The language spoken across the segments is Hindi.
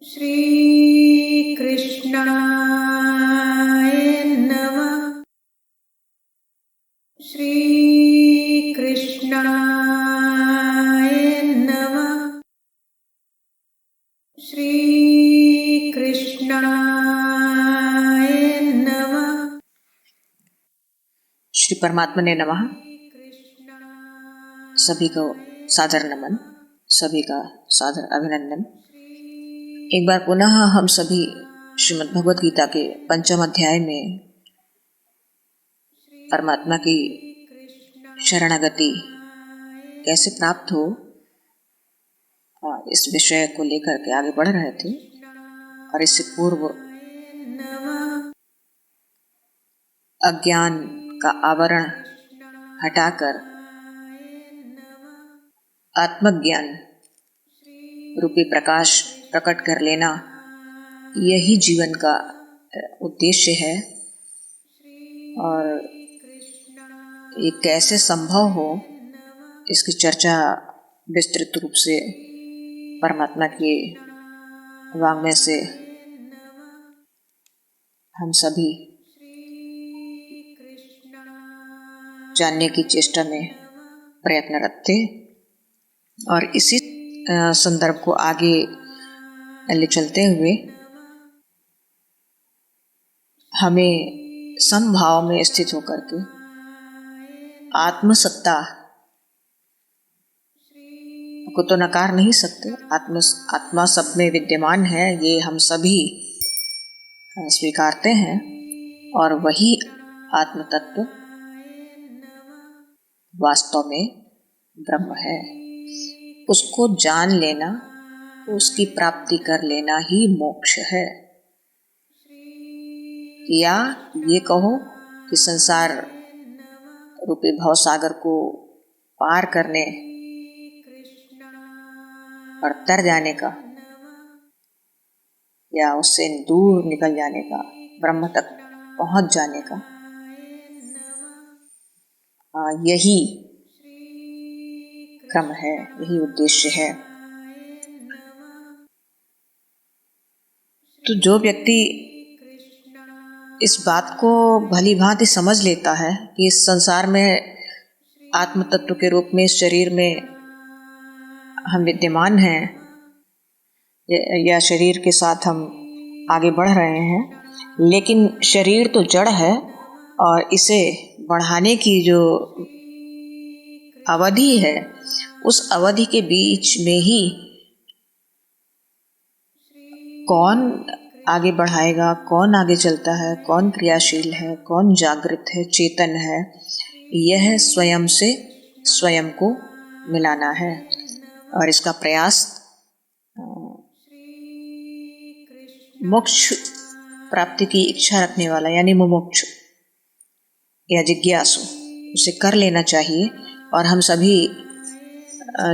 श्री कृष्णाय नमः। श्री कृष्णाय नमः। श्री कृष्णाय नमः। श्री परमात्मा ने नमः। सभी को सादर नमन, सभी का सादर अभिनंदन। एक बार पुनः हम सभी श्रीमद् भगवद गीता के 5वें अध्याय में परमात्मा की शरणागति कैसे प्राप्त हो इस विषय को लेकर के आगे बढ़ रहे थे। और इससे पूर्व अज्ञान का आवरण हटाकर आत्मज्ञान रूपी प्रकाश प्रकट कर लेना, यही जीवन का उद्देश्य है। और ये कैसे संभव हो, इसकी चर्चा विस्तृत रूप से परमात्मा के वाङ्मय से हम सभी जानने की चेष्टा में प्रयत्नरत थे। और इसी संदर्भ को आगे ले चलते हुए हमें समभाव में स्थित होकर के आत्मसत्ता को तो नकार नहीं सकते। आत्मा सब में विद्यमान है, ये हम सभी स्वीकारते हैं। और वही आत्म तत्व वास्तव में ब्रह्म है। उसको जान लेना, उसकी प्राप्ति कर लेना ही मोक्ष है। या ये कहो कि संसार रूपी भवसागर को पार करने और तर जाने का, या उससे दूर निकल जाने का, ब्रह्म तक पहुंच जाने का, यही क्रम है, यही उद्देश्य है। तो जो व्यक्ति इस बात को भली भांति समझ लेता है कि इस संसार में आत्म तत्व के रूप में इस शरीर में हम विद्यमान हैं, या शरीर के साथ हम आगे बढ़ रहे हैं, लेकिन शरीर तो जड़ है और इसे बढ़ाने की जो अवधि है, उस अवधि के बीच में ही कौन आगे बढ़ाएगा, कौन आगे चलता है, कौन क्रियाशील है, कौन जागृत है, चेतन है, यह स्वयं से स्वयं को मिलाना है। और इसका प्रयास मोक्ष प्राप्ति की इच्छा रखने वाला यानी मुमुक्षु या जिज्ञासु, उसे कर लेना चाहिए। और हम सभी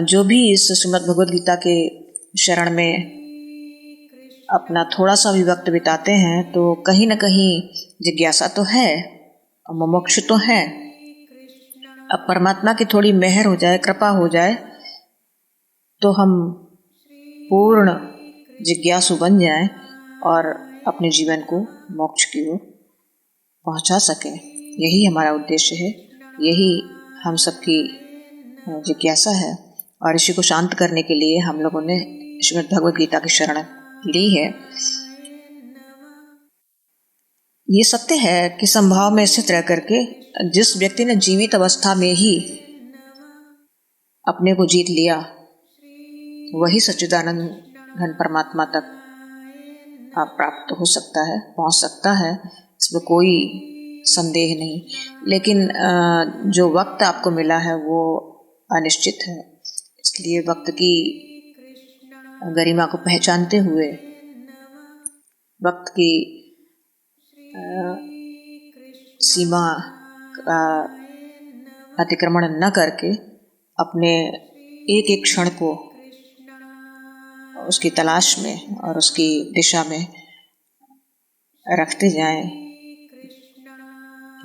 जो भी इस श्रीमद् भगवद गीता के शरण में अपना थोड़ा सा भी वक्त बिताते हैं, तो कहीं न कहीं जिज्ञासा तो है, मुमुक्ष तो है। अब परमात्मा की थोड़ी मेहर हो जाए, कृपा हो जाए, तो हम पूर्ण जिज्ञासु बन जाएं और अपने जीवन को मोक्ष की ओर पहुंचा सकें। यही हमारा उद्देश्य है, यही हम सबकी जिज्ञासा है। और इसी को शांत करने के लिए हम लोगों ने श्रीमद् भगवद गीता की शरण ली है। ये सत्य है कि संभाव में स्थित रह करके जिस व्यक्ति ने जीवित अवस्था में ही अपने को जीत लिया, वही सच्चिदानंद घन परमात्मा तक प्राप्त हो सकता है, पहुंच सकता है, इसमें कोई संदेह नहीं। लेकिन जो वक्त आपको मिला है वो अनिश्चित है, इसलिए वक्त की गरिमा को पहचानते हुए, वक्त की सीमा का अतिक्रमण न करके अपने एक एक क्षण को उसकी तलाश में और उसकी दिशा में रखते जाएं,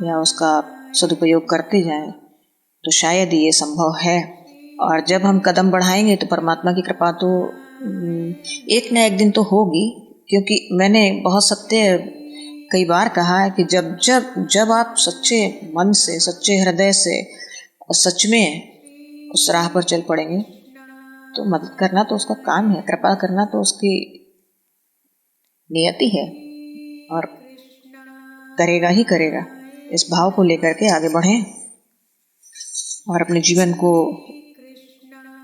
या उसका सदुपयोग करते जाएं, तो शायद ये संभव है। और जब हम कदम बढ़ाएंगे तो परमात्मा की कृपा तो एक न एक दिन तो होगी, क्योंकि मैंने बहुत सत्य कई बार कहा है कि जब जब जब आप सच्चे मन से, सच्चे हृदय से और सच में उस राह पर चल पड़ेंगे तो मदद करना तो उसका काम है, कृपा करना तो उसकी नियति है और करेगा ही करेगा। इस भाव को लेकर के आगे बढ़ें और अपने जीवन को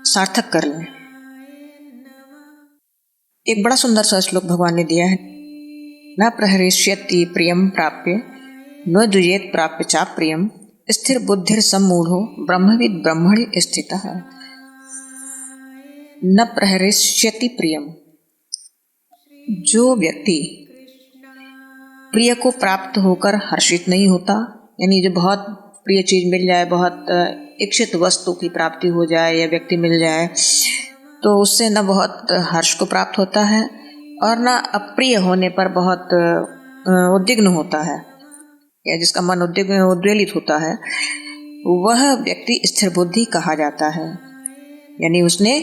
सार्थक कर लें। एक बड़ा सुंदर सा श्लोक भगवान ने दिया है, न प्रहरिष्यति प्रियम प्राप्य न द्विजेत प्राप्य चा प्रियम स्थिर बुद्धिर सम्मूढ़ो ब्रह्मविद ब्रह्मणि स्थितः। न प्रहरिष्यति प्रियम, जो व्यक्ति प्रिय को प्राप्त होकर हर्षित नहीं होता, यानी जो बहुत प्रिय चीज मिल जाए, बहुत इच्छित वस्तु की प्राप्ति हो जाए या व्यक्ति मिल जाए तो उससे न बहुत हर्ष को प्राप्त होता है और न अप्रिय होने पर बहुत उद्विग्न होता है, या जिसका मन उद्वेलित होता है, वह व्यक्ति स्थिर बुद्धि कहा जाता है। यानी उसने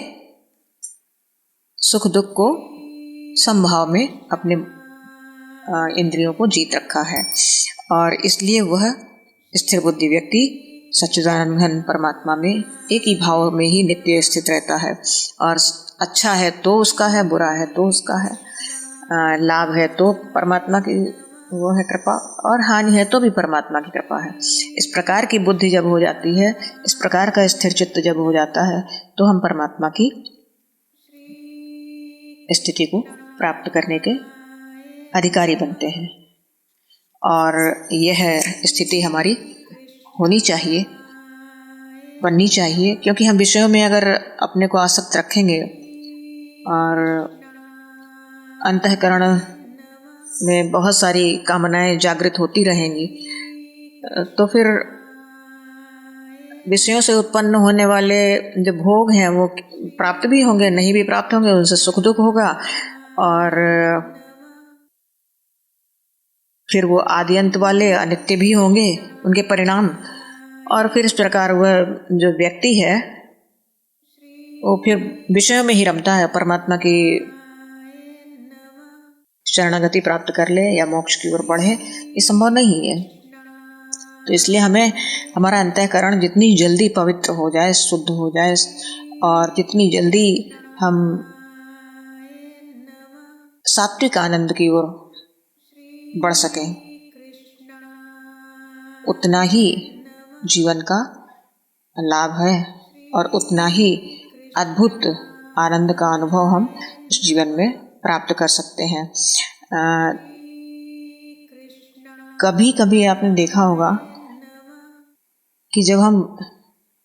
सुख दुख को समभाव में अपने इंद्रियों को जीत रखा है और इसलिए वह स्थिर बुद्धि व्यक्ति सच्चिदानंद परमात्मा में एक ही भाव में ही नित्य स्थित रहता है। और अच्छा है तो उसका है, बुरा है तो उसका है, लाभ है तो परमात्मा की वो है कृपा और हानि है तो भी परमात्मा की कृपा है। इस प्रकार की बुद्धि जब हो जाती है, इस प्रकार का स्थिर चित्त जब हो जाता है तो हम परमात्मा की स्थिति को प्राप्त करने के अधिकारी बनते हैं और यह स्थिति हमारी होनी चाहिए, बननी चाहिए, क्योंकि हम विषयों में अगर अपने को आसक्त रखेंगे और अंतःकरण में बहुत सारी कामनाएं जागृत होती रहेंगी तो फिर विषयों से उत्पन्न होने वाले जो भोग हैं वो प्राप्त भी होंगे, नहीं भी प्राप्त होंगे, उनसे सुख दुख होगा और फिर वो आदि अंत वाले अनित्य भी होंगे उनके परिणाम। और फिर इस प्रकार वह जो व्यक्ति है वो फिर विषयों में ही रमता है, परमात्मा की शरणागति प्राप्त कर ले या मोक्ष की ओर बढ़े ये संभव नहीं है। तो इसलिए हमें हमारा अंतःकरण जितनी जल्दी पवित्र हो जाए, शुद्ध हो जाए और जितनी जल्दी हम सात्विक आनंद की ओर बढ़ सकें, उतना ही जीवन का लाभ है और उतना ही अद्भुत आनंद का अनुभव हम इस जीवन में प्राप्त कर सकते हैं। कभी कभी आपने देखा होगा कि जब हम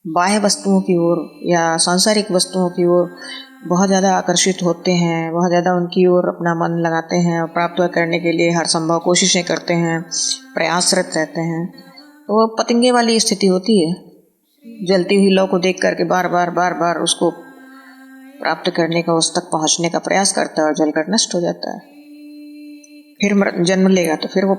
बाह्य वस्तुओं की ओर या सांसारिक वस्तुओं की ओर बहुत ज़्यादा आकर्षित होते हैं, बहुत ज़्यादा उनकी ओर अपना मन लगाते हैं और प्राप्त करने के लिए हर संभव कोशिशें करते हैं, प्रयासरत रहते हैं, तो वो पतंगे वाली स्थिति होती है। जलती हुई लौ को देख करके बार बार उसको प्राप्त करने का, उस तक पहुंचने का प्रयास करता है और जलकर नष्ट हो जाता है। फिर जन्म लेगा तो फिर वो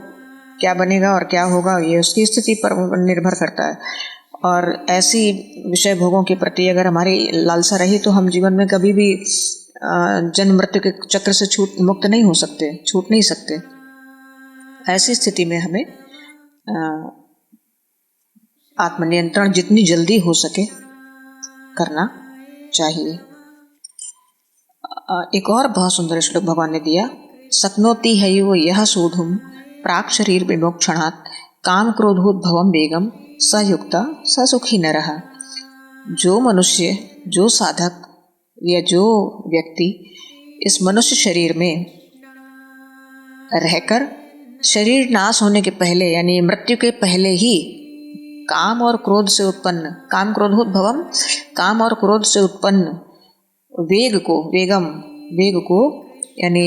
क्या बनेगा और क्या होगा ये उसकी स्थिति पर निर्भर करता है। और ऐसी विषय भोगों के प्रति अगर हमारी लालसा रही तो हम जीवन में कभी भी जन्म मृत्यु के चक्र से मुक्त नहीं हो सकते, छूट नहीं सकते। ऐसी स्थिति में हमें आत्मनियंत्रण जितनी जल्दी हो सके करना चाहिए। एक और बहुत सुंदर श्लोक भगवान ने दिया, शक्नोति हयो यह सोढुम प्राक् शरीर विमोक्षणात् काम क्रोधोद्भवम वेगम स युक्ता स सुखी नरः। जो मनुष्य, जो साधक या जो व्यक्ति इस मनुष्य शरीर में रहकर शरीर नाश होने के पहले यानी मृत्यु के पहले ही काम और क्रोध से उत्पन्न, काम क्रोधोद्भवम, काम और क्रोध से उत्पन्न वेग को यानी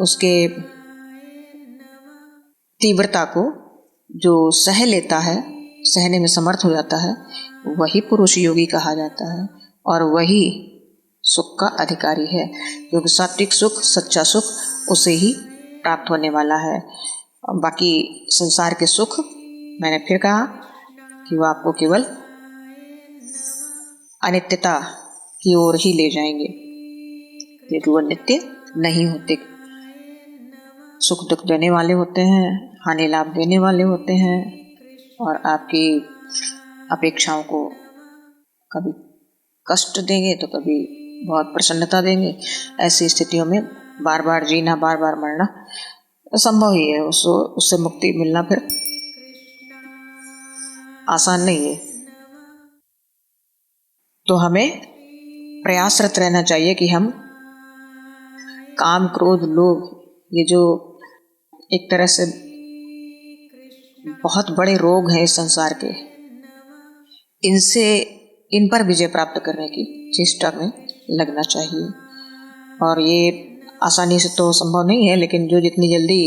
उसके तीव्रता को जो सह लेता है, सहने में समर्थ हो जाता है, वही पुरुष योगी कहा जाता है और वही सुख का अधिकारी है, क्योंकि सात्विक सुख, सच्चा सुख उसे ही प्राप्त होने वाला है। बाकी संसार के सुख मैंने फिर कहा कि वो आपको केवल अनित्यता की ओर ही ले जाएंगे। क्योंकि वो नित्य नहीं होते। सुख दुख देने वाले होते हैं, हानि लाभ देने वाले होते हैं, और आपकी अपेक्षाओं को कभी कष्ट देंगे तो कभी बहुत प्रसन्नता देंगे। ऐसी स्थितियों में बार बार जीना, बार बार मरना असंभव ही है। उससे मुक्ति मिलना फिर आसान नहीं है। तो हमें प्रयासरत रहना चाहिए कि हम काम, क्रोध, लोभ, ये जो एक तरह से बहुत बड़े रोग हैं इस संसार के, इन पर विजय प्राप्त करने की चेष्टा में लगना चाहिए। और ये आसानी से तो संभव नहीं है, लेकिन जो जितनी जल्दी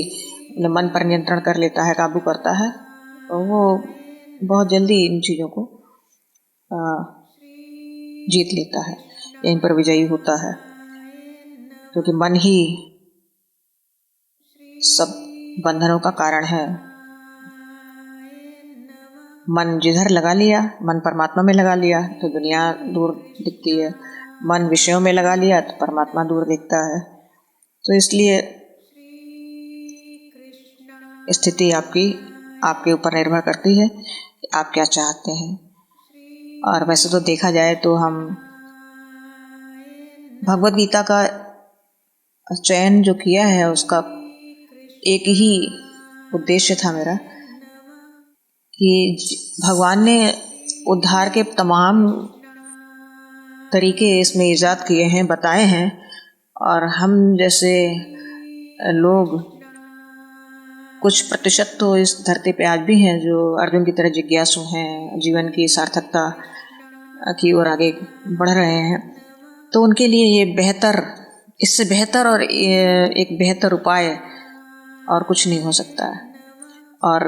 अपने मन पर नियंत्रण कर लेता है, काबू करता है, तो वो बहुत जल्दी इन चीज़ों को जीत लेता है, इन पर विजयी होता है। क्योंकि मन ही सब बंधनों का कारण है। मन जिधर लगा लिया, मन परमात्मा में लगा लिया तो दुनिया दूर दिखती है, मन विषयों में लगा लिया तो परमात्मा दूर दिखता है। तो इसलिए स्थिति आपके ऊपर निर्भर करती है कि आप क्या चाहते हैं। और वैसे तो देखा जाए तो हम भगवत गीता का चयन जो किया है, उसका एक ही उद्देश्य था मेरा कि भगवान ने उद्धार के तमाम तरीके इसमें ईजाद किए हैं, बताए हैं, और हम जैसे लोग कुछ प्रतिशत तो इस धरती पे आज भी हैं जो अर्जुन की तरह जिज्ञासु हैं, जीवन की सार्थकता की ओर आगे बढ़ रहे हैं। तो उनके लिए ये इससे बेहतर और एक बेहतर उपाय और कुछ नहीं हो सकता है। और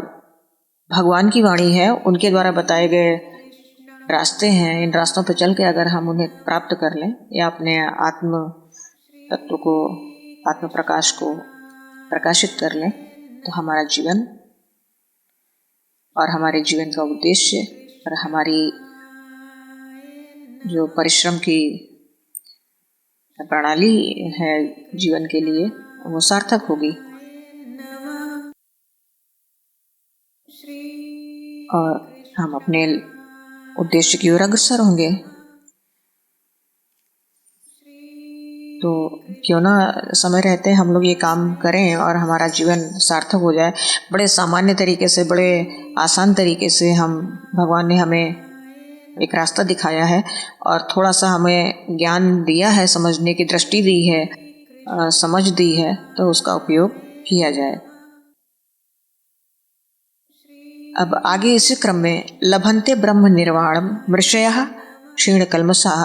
भगवान की वाणी है, उनके द्वारा बताए गए रास्ते हैं। इन रास्तों पर चल के अगर हम उन्हें प्राप्त कर लें या अपने आत्म तत्व को, आत्म प्रकाश को प्रकाशित कर लें, तो हमारा जीवन और हमारे जीवन का उद्देश्य और हमारी जो परिश्रम की प्रणाली है जीवन के लिए, वो सार्थक होगी और हम अपने उद्देश्य की ओर अग्रसर होंगे। तो क्यों ना समय रहते हम लोग ये काम करें और हमारा जीवन सार्थक हो जाए। बड़े सामान्य तरीके से, बड़े आसान तरीके से भगवान ने हमें एक रास्ता दिखाया है और थोड़ा सा हमें ज्ञान दिया है, समझने की दृष्टि दी है, समझ दी है, तो उसका उपयोग किया जाए। अब आगे इसी क्रम में लभन्ते ब्रह्म निर्वाणम मृषयः क्षीणकल्मषाः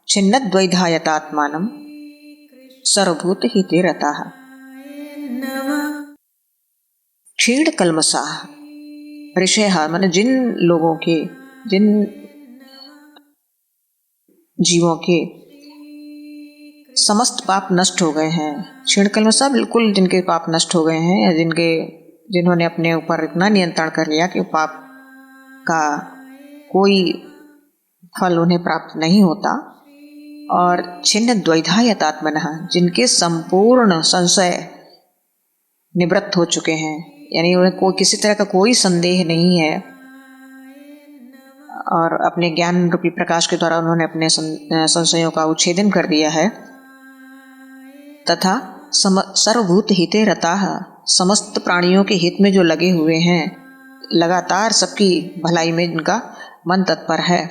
छिन्नद्वैधायतात्मानं सर्वभूतहिते रताः। क्षीणकल्मषाः ऋषयः माने जिन लोगों के, जिन जीवों के समस्त पाप नष्ट हो गए हैं। क्षीणकल्मषाः बिल्कुल जिनके पाप नष्ट हो गए हैं, या जिन्होंने अपने ऊपर इतना नियंत्रण कर लिया कि पाप का कोई फल उन्हें प्राप्त नहीं होता। और छिन्न द्वैधायतात्मनः जिनके संपूर्ण संशय निवृत्त हो चुके हैं, यानी उन्हें किसी तरह का कोई संदेह नहीं है, और अपने ज्ञान रूपी प्रकाश के द्वारा उन्होंने अपने संशयों का उच्छेदन कर दिया है। तथा सर्वभूत हिते रताः समस्त प्राणियों के हित में जो लगे हुए हैं, लगातार सबकी भलाई में जिनका मन तत्पर है,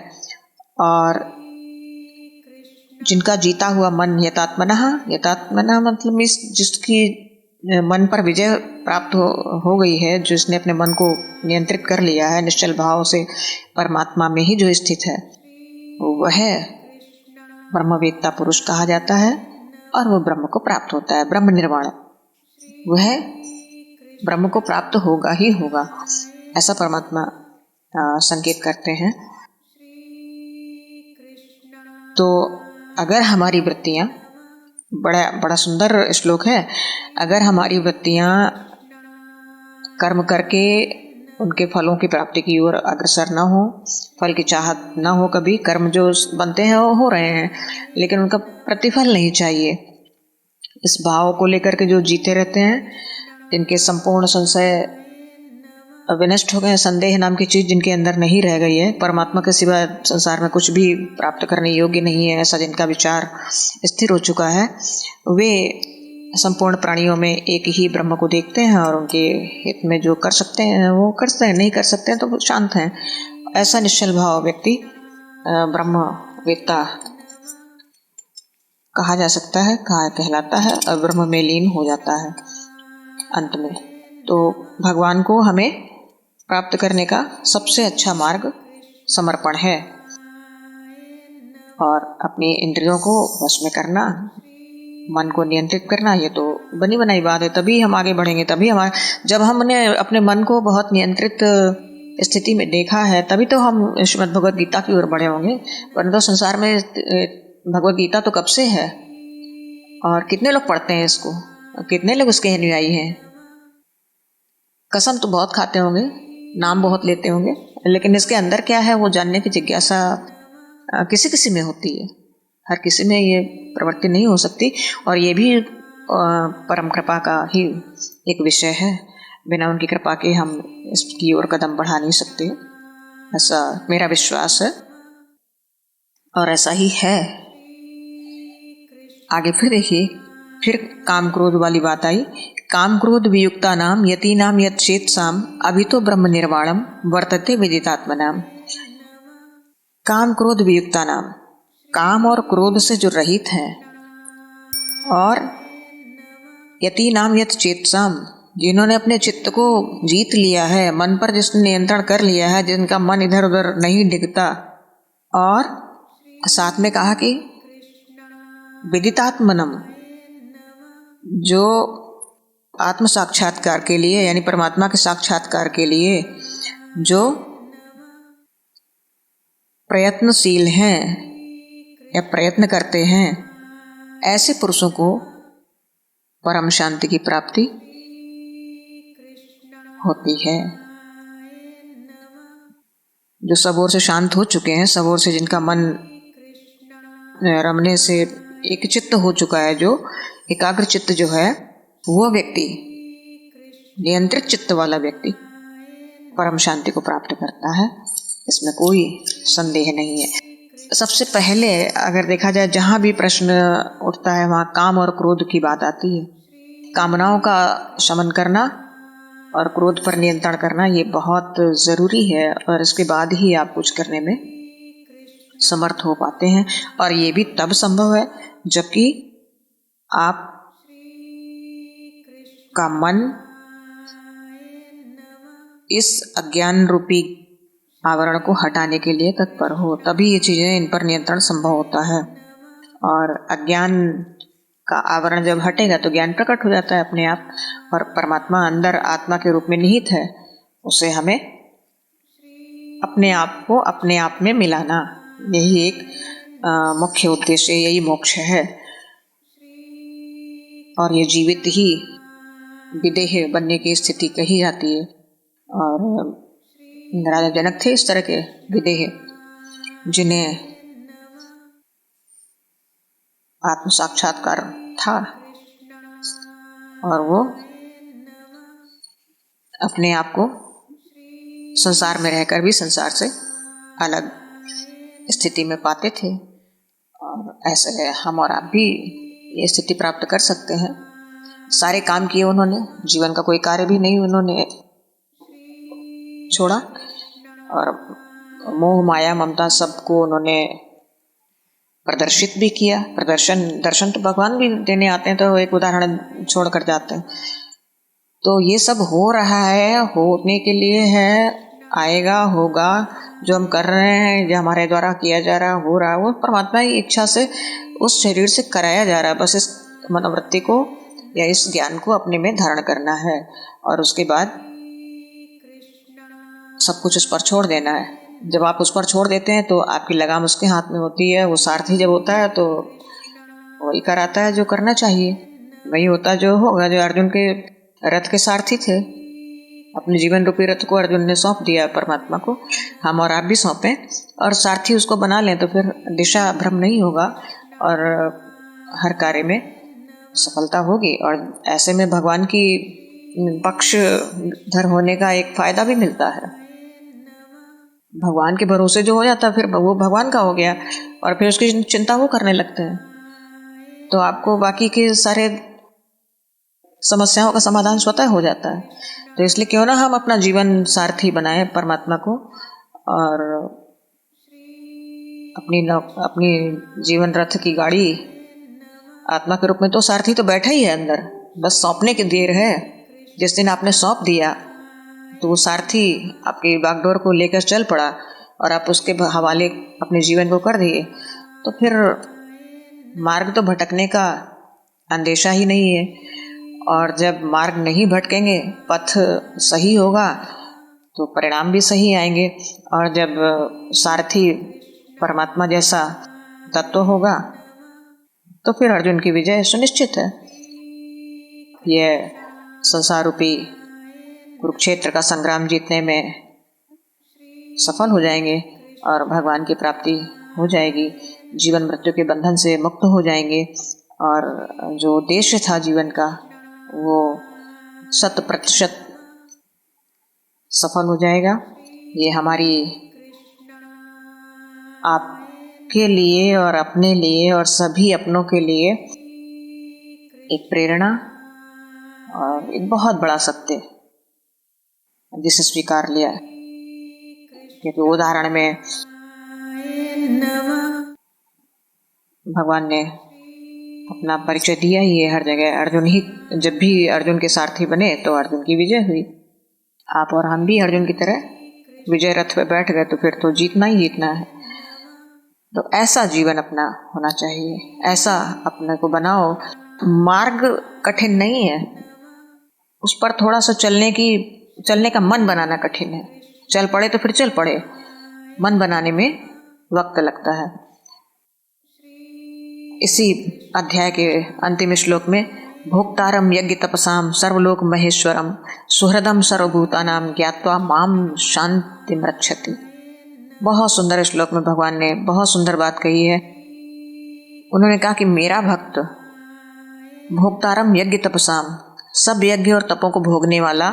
और जिनका जीता हुआ मन यतात्मनः मतलब जिसकी मन पर विजय प्राप्त हो गई है, जिसने अपने मन को नियंत्रित कर लिया है, निश्चल भाव से परमात्मा में ही जो स्थित है, वह ब्रह्मवेत्ता पुरुष कहा जाता है और वह ब्रह्म को प्राप्त होता है। ब्रह्म निर्वाण, वह ब्रह्म को प्राप्त होगा ही होगा, ऐसा परमात्मा संकेत करते हैं। तो अगर हमारी वृत्तियां, बड़ा सुंदर श्लोक है, अगर हमारी वृत्तियां कर्म करके उनके फलों की प्राप्ति की ओर अग्रसर न हो, फल की चाहत न हो, कभी कर्म जो बनते हैं वो हो रहे हैं लेकिन उनका प्रतिफल नहीं चाहिए, इस भाव को लेकर के जो जीते रहते हैं, जिनके संपूर्ण संशय विनष्ट हो गए, संदेह नाम की चीज जिनके अंदर नहीं रह गई है, परमात्मा के सिवा संसार में कुछ भी प्राप्त करने योग्य नहीं है, ऐसा जिनका विचार स्थिर हो चुका है, वे संपूर्ण प्राणियों में एक ही ब्रह्म को देखते हैं और उनके हित में जो कर सकते हैं वो करते हैं, नहीं कर सकते हैं तो शांत हैं। ऐसा निश्चल भाव व्यक्ति ब्रह्मवेत्ता कहा जा सकता है, कहा कहलाता है और ब्रह्म में लीन हो जाता है अंत में। तो भगवान को हमें प्राप्त करने का सबसे अच्छा मार्ग समर्पण है और अपनी इंद्रियों को वश में करना, मन को नियंत्रित करना। ये तो बनी बनाई बात है, तभी हम आगे बढ़ेंगे, तभी जब हमने अपने मन को बहुत नियंत्रित स्थिति में देखा है तभी तो हम श्रीमद् भगवद गीता की ओर बढ़े होंगे। परंतु तो संसार में भगवद गीता तो कब से है और कितने लोग पढ़ते हैं इसको, कितने लोग उसके अनुयायी हैं। कसम तो बहुत खाते होंगे, नाम बहुत लेते होंगे, लेकिन इसके अंदर क्या है वो जानने की जिज्ञासा किसी किसी में होती है, हर किसी में ये प्रवृत्ति नहीं हो सकती। और ये भी परम कृपा का ही एक विषय है, बिना उनकी कृपा के हम इसकी ओर कदम बढ़ा नहीं सकते, ऐसा मेरा विश्वास है और ऐसा ही है। आगे फिर देखिए, फिर काम क्रोध वाली बात आई। काम क्रोध वियुक्ता नाम यति नाम यत चेतसाम अभितो ब्रह्म निर्वाणम वर्तते विदितात्मनाम। काम क्रोध वियुक्ता नाम, काम और क्रोध से जो रहित हैं, और यति नाम यत चेतसाम, जिन्होंने अपने चित्त को जीत लिया है, मन पर जिसने नियंत्रण कर लिया है, जिनका मन इधर उधर नहीं डिगता। और साथ में कहा कि विदितात्मनम, जो आत्म साक्षात्कार के लिए यानी परमात्मा के साक्षात्कार के लिए जो प्रयत्नशील हैं या प्रयत्न करते हैं, ऐसे पुरुषों को परम शांति की प्राप्ति होती है। जो सब ओर से शांत हो चुके हैं, सब ओर से जिनका मन रमने से एक चित्त हो चुका है, जो एकाग्र चित्त जो है, वो व्यक्ति, नियंत्रित चित्त वाला व्यक्ति परम शांति को प्राप्त करता है, इसमें कोई संदेह नहीं है। सबसे पहले अगर देखा जाए, जहाँ भी प्रश्न उठता है वहाँ काम और क्रोध की बात आती है। कामनाओं का शमन करना और क्रोध पर नियंत्रण करना ये बहुत ज़रूरी है, और इसके बाद ही आप कुछ करने में समर्थ हो पाते हैं। और ये भी तब संभव है जबकि आप का मन इस अज्ञान रूपी आवरण को हटाने के लिए तत्पर हो, तभी ये चीज़ें, इन पर नियंत्रण संभव होता है। और अज्ञान का आवरण जब हटेगा तो ज्ञान प्रकट हो जाता है अपने आप, और परमात्मा अंदर आत्मा के रूप में निहित है, उसे हमें अपने आप को अपने आप में मिलाना, यही एक मुख्य उद्देश्य, यही मोक्ष है। और ये जीवित ही विदेह बनने की स्थिति कही जाती है, और राजा जनक थे इस तरह के विदेह, जिन्हें आत्म साक्षात्कार था और वो अपने आप को संसार में रहकर भी संसार से अलग स्थिति में पाते थे। और ऐसे हम और आप भी ये स्थिति प्राप्त कर सकते हैं। सारे काम किए उन्होंने, जीवन का कोई कार्य भी नहीं उन्होंने छोड़ा, और मोह माया ममता सबको उन्होंने प्रदर्शित भी किया। दर्शन तो भगवान भी देने आते हैं, तो एक उदाहरण छोड़ कर जाते हैं। तो ये सब हो रहा है, होने के लिए है, आएगा, होगा, जो हम कर रहे हैं, जो हमारे द्वारा किया जा रहा, हो रहा, वो परमात्मा की इच्छा से उस शरीर से कराया जा रहा है। बस इस मनोवृत्ति को या इस ज्ञान को अपने में धारण करना है, और उसके बाद सब कुछ उस पर छोड़ देना है। जब आप उस पर छोड़ देते हैं तो आपकी लगाम उसके हाथ में होती है। वो सारथी जब होता है तो वही कराता है जो करना चाहिए, वही होता जो होगा। जो अर्जुन के रथ के सारथी थे, अपने जीवन रूपी रथ को अर्जुन ने सौंप दिया परमात्मा को, हम और आप भी सौंपें और सारथी उसको बना लें, तो फिर दिशा भ्रम नहीं होगा और हर कार्य में सफलता होगी। और ऐसे में भगवान की पक्षधर होने का एक फायदा भी मिलता है। भगवान के भरोसे जो हो जाता है फिर वो भगवान का हो गया, और फिर उसकी चिंता वो करने लगते हैं, तो आपको बाकी के सारे समस्याओं का समाधान स्वतः हो जाता है। तो इसलिए क्यों ना हम अपना जीवन सारथी बनाएं परमात्मा को, और अपनी जीवन रथ की गाड़ी आत्मा के रूप में तो सारथी तो बैठा ही है अंदर, बस सौंपने की देर है। जिस दिन आपने सौंप दिया तो वो सारथी आपकी बागडोर को लेकर चल पड़ा और आप उसके हवाले अपने जीवन को कर दिए, तो फिर मार्ग तो भटकने का अंदेशा ही नहीं है। और जब मार्ग नहीं भटकेंगे, पथ सही होगा तो परिणाम भी सही आएंगे। और जब सारथी परमात्मा जैसा तत्व होगा तो फिर अर्जुन की विजय सुनिश्चित है। यह संसार रूपी कुरुक्षेत्र का संग्राम जीतने में सफल हो जाएंगे और भगवान की प्राप्ति हो जाएगी, जीवन मृत्यु के बंधन से मुक्त हो जाएंगे, और जो उद्देश्य था जीवन का वो 100% सफल हो जाएगा। ये हमारी आपके लिए और अपने लिए और सभी अपनों के लिए एक प्रेरणा और एक बहुत बड़ा सत्य जिसे स्वीकार लिया है। क्योंकि उदाहरण में भगवान ने अपना परिचय दिया ही है हर जगह। अर्जुन ही, जब भी अर्जुन के सारथी बने तो अर्जुन की विजय हुई। आप और हम भी अर्जुन की तरह विजय रथ पे बैठ गए तो फिर तो जीतना ही जीतना है। तो ऐसा जीवन अपना होना चाहिए, ऐसा अपने को बनाओ। मार्ग कठिन नहीं है, उस पर थोड़ा सा चलने का मन बनाना कठिन है। चल पड़े तो फिर चल पड़े, मन बनाने में वक्त लगता है। इसी अध्याय के अंतिम श्लोक में भोक्तारम यज्ञ तपसाम सर्वलोक महेश्वरम सुहृदम सर्वभूतानां ज्ञात्वा माम शांतिम रक्षति। बहुत सुंदर श्लोक में भगवान ने बहुत सुंदर बात कही है। उन्होंने कहा कि मेरा भक्त भोक्तारम यज्ञ तपसाम, सब यज्ञ और तपों को भोगने वाला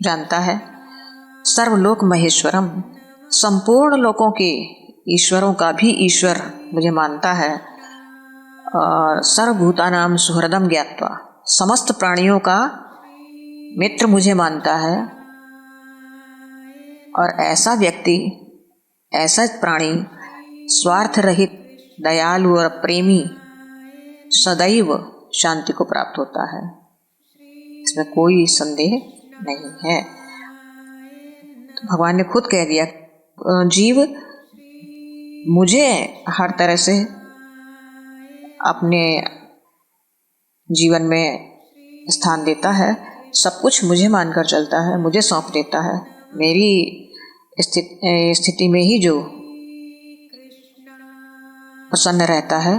जानता है। सर्वलोक महेश्वरम, संपूर्ण लोकों के ईश्वरों का भी ईश्वर मुझे मानता है। और सर्वभूतानां सुहृदम ज्ञात्वा, समस्त प्राणियों का मित्र मुझे मानता है। और ऐसा व्यक्ति, ऐसा प्राणी स्वार्थ रहित, दयालु और प्रेमी सदैव शांति को प्राप्त होता है, इसमें कोई संदेह नहीं है। तो भगवान ने खुद कह दिया, जीव मुझे हर तरह से अपने जीवन में स्थान देता है, सब कुछ मुझे मानकर चलता है, मुझे सौंप देता है। मेरी स्थिति में ही जो प्रसन्न रहता है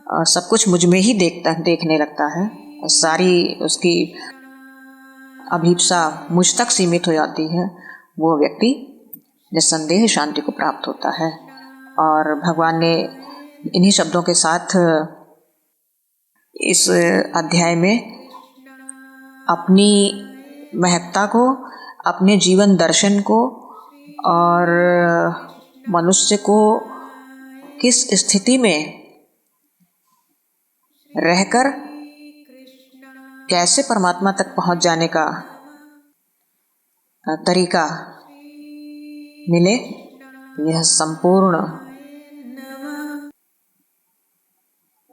और सब कुछ मुझ में ही देखने लगता है, सारी उसकी अभीप्सा मुझ तक सीमित हो जाती है, वो व्यक्ति निस्संदेह शांति को प्राप्त होता है। और भगवान ने इन्हीं शब्दों के साथ इस अध्याय में अपनी महत्ता को, अपने जीवन दर्शन को और मनुष्य को किस स्थिति में रहकर कैसे परमात्मा तक पहुंच जाने का तरीका मिले, यह संपूर्ण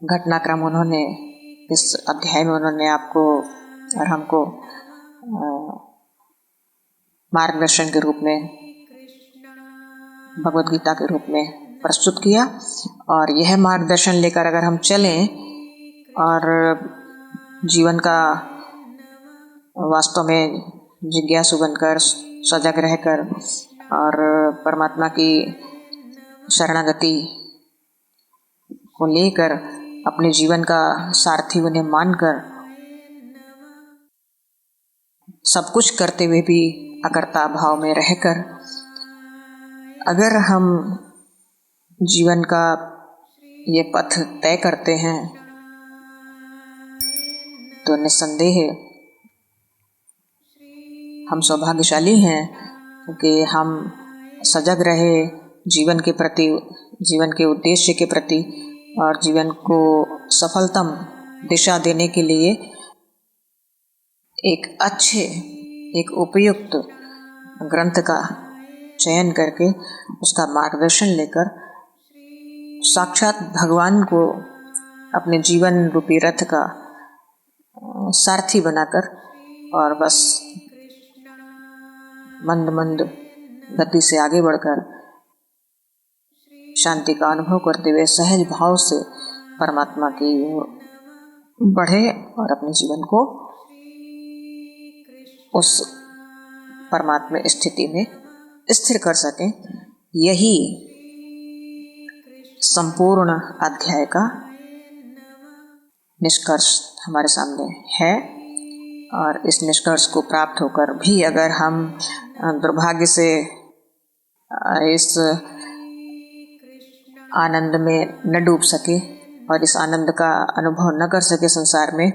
घटनाक्रम उन्होंने इस अध्याय में उन्होंने आपको और हमको मार्गदर्शन के रूप में, भगवद गीता के रूप में प्रस्तुत किया। और यह मार्गदर्शन लेकर अगर हम चलें और जीवन का वास्तव में जिज्ञासु बनकर, सजग रहकर और परमात्मा की शरणागति को लेकर अपने जीवन का सारथी उन्हें मानकर सब कुछ करते हुए भी अकर्ता भाव में रहकर अगर हम जीवन का ये पथ तय करते हैं तो निस्संदेह हम सौभाग्यशाली हैं कि हम सजग रहे जीवन के प्रति, जीवन के उद्देश्य के प्रति और जीवन को सफलतम दिशा देने के लिए एक अच्छे, एक उपयुक्त ग्रंथ का चयन करके उसका मार्गदर्शन लेकर साक्षात भगवान को अपने जीवन रूपी रथ का सारथी बनाकर और बस मंद मंद गति से आगे बढ़कर शांति का अनुभव करते हुए सहज भाव से परमात्मा की ओर बढ़े और अपने जीवन को उस परमात्मा स्थिति में स्थिर कर सकें। यही संपूर्ण अध्याय का निष्कर्ष हमारे सामने है। और इस निष्कर्ष को प्राप्त होकर भी अगर हम दुर्भाग्य से इस आनंद में न डूब सके और इस आनंद का अनुभव न कर सके संसार में,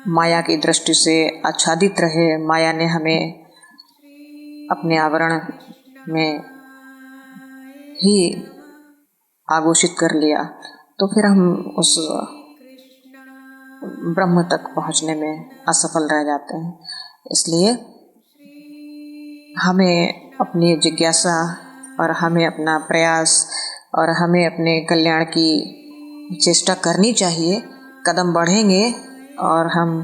माया की दृष्टि से आच्छादित रहे, माया ने हमें अपने आवरण में ही आघोषित कर लिया, तो फिर हम उस ब्रह्म तक पहुंचने में असफल रह जाते हैं। इसलिए हमें अपनी जिज्ञासा और हमें अपना प्रयास और हमें अपने कल्याण की चेष्टा करनी चाहिए। कदम बढ़ेंगे और हम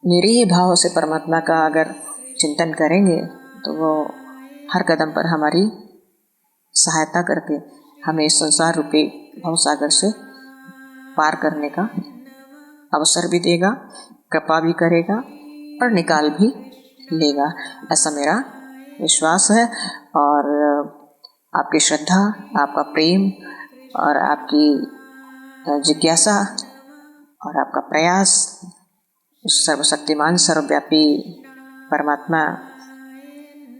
निरीह भाव से परमात्मा का अगर चिंतन करेंगे तो वो हर कदम पर हमारी सहायता करके हमें इस संसार रूपी भवसागर से पार करने का अवसर भी देगा, कृपा भी करेगा और निकाल भी लेगा, ऐसा मेरा विश्वास है। और आपकी श्रद्धा, आपका प्रेम और आपकी जिज्ञासा और आपका प्रयास उस सर्वशक्तिमान सर्वव्यापी परमात्मा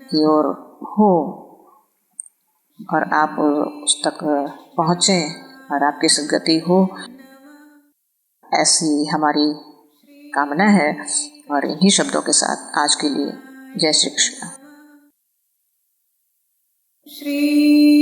की ओर हो और आप उस तक पहुँचें और आपकी सद्गति हो, ऐसी हमारी कामना है। और इन्हीं शब्दों के साथ आज के लिए जय श्री कृष्ण। श्री